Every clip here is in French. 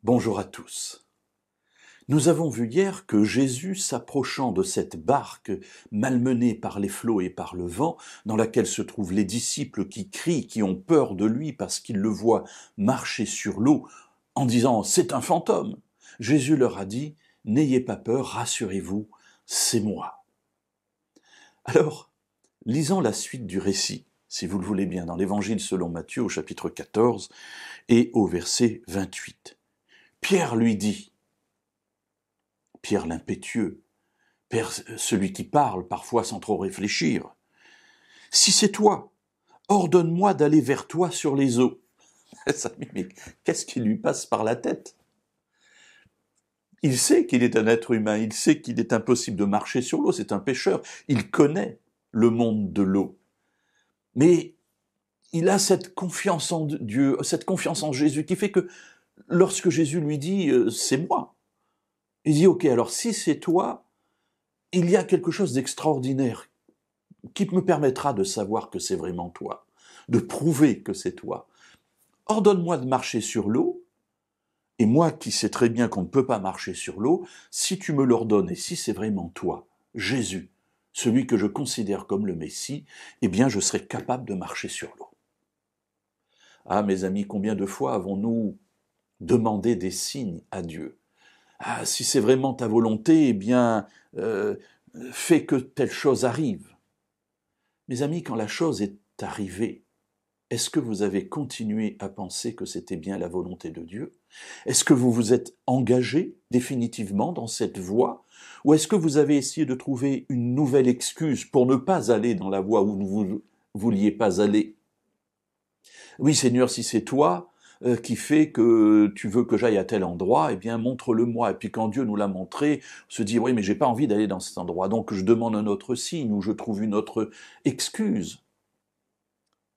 Bonjour à tous. Nous avons vu hier que Jésus, s'approchant de cette barque malmenée par les flots et par le vent, dans laquelle se trouvent les disciples qui crient, qui ont peur de lui parce qu'ils le voient marcher sur l'eau, en disant « c'est un fantôme », Jésus leur a dit « n'ayez pas peur, rassurez-vous, c'est moi ». Alors, lisons la suite du récit, si vous le voulez bien, dans l'Évangile selon Matthieu au chapitre 14 et au verset 28. Pierre lui dit, Pierre l'impétueux, Pierre celui qui parle parfois sans trop réfléchir, « Si c'est toi, ordonne-moi d'aller vers toi sur les eaux. » Mais qu'est-ce qui lui passe par la tête? Il sait qu'il est un être humain, il sait qu'il est impossible de marcher sur l'eau, c'est un pêcheur, il connaît le monde de l'eau. Mais il a cette confiance en Dieu, cette confiance en Jésus qui fait que lorsque Jésus lui dit « c'est moi », il dit « ok, alors si c'est toi, il y a quelque chose d'extraordinaire qui me permettra de savoir que c'est vraiment toi, de prouver que c'est toi. Ordonne-moi de marcher sur l'eau, et moi qui sais très bien qu'on ne peut pas marcher sur l'eau, si tu me l'ordonnes et si c'est vraiment toi, Jésus, celui que je considère comme le Messie, eh bien je serai capable de marcher sur l'eau. » Ah mes amis, combien de fois avons-nous demandé des signes à Dieu? Ah, si c'est vraiment ta volonté, eh bien, fais que telle chose arrive. Mes amis, quand la chose est arrivée, est-ce que vous avez continué à penser que c'était bien la volonté de Dieu? Est-ce que vous vous êtes engagé définitivement dans cette voie? Ou est-ce que vous avez essayé de trouver une nouvelle excuse pour ne pas aller dans la voie où vous ne vouliez pas aller? Oui, Seigneur, si c'est toi qui fais que tu veux que j'aille à tel endroit, eh bien, montre-le-moi. Et puis quand Dieu nous l'a montré, on se dit, oui, mais j'ai pas envie d'aller dans cet endroit, donc je demande un autre signe ou je trouve une autre excuse.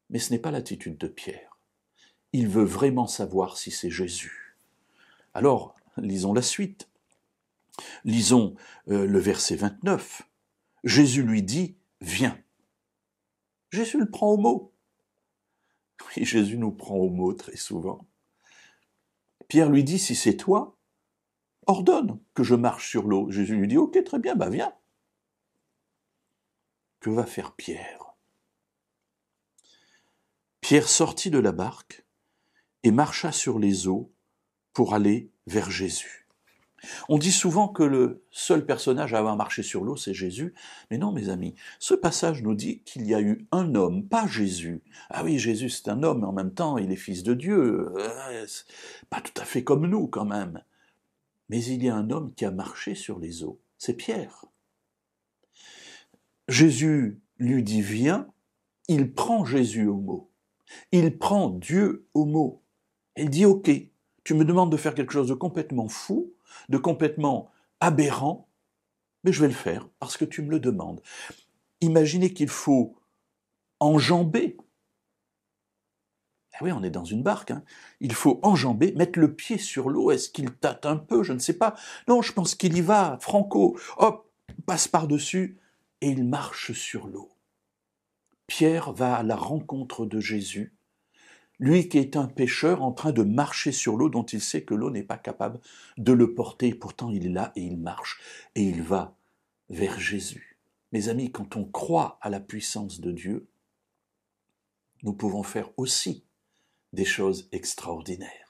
Mais ce n'est pas l'attitude de Pierre. Il veut vraiment savoir si c'est Jésus. Alors, lisons la suite. Lisons le verset 29. Jésus lui dit, viens. Jésus le prend au mot. Oui, Jésus nous prend au mot très souvent. Pierre lui dit, si c'est toi, ordonne que je marche sur l'eau. Jésus lui dit, ok, très bien, bah viens. Que va faire Pierre? Pierre sortit de la barque et marcha sur les eaux pour aller vers Jésus. On dit souvent que le seul personnage à avoir marché sur l'eau, c'est Jésus. Mais non, mes amis, ce passage nous dit qu'il y a eu un homme, pas Jésus. Ah oui, Jésus, c'est un homme, mais en même temps, il est fils de Dieu. Pas tout à fait comme nous, quand même. Mais il y a un homme qui a marché sur les eaux. C'est Pierre. Jésus lui dit « viens », il prend Jésus au mot. Il prend Dieu au mot. Il dit « ok, tu me demandes de faire quelque chose de complètement fou, de complètement aberrant, mais je vais le faire parce que tu me le demandes. » Imaginez qu'il faut enjamber. Ah oui, on est dans une barque. Hein. Il faut enjamber, mettre le pied sur l'eau. Est-ce qu'il tâte un peu? Je ne sais pas. Non, je pense qu'il y va, franco. Hop, passe par-dessus et il marche sur l'eau. Pierre va à la rencontre de Jésus, lui qui est un pêcheur en train de marcher sur l'eau dont il sait que l'eau n'est pas capable de le porter. Pourtant, il est là et il marche et il va vers Jésus. Mes amis, quand on croit à la puissance de Dieu, nous pouvons faire aussi des choses extraordinaires.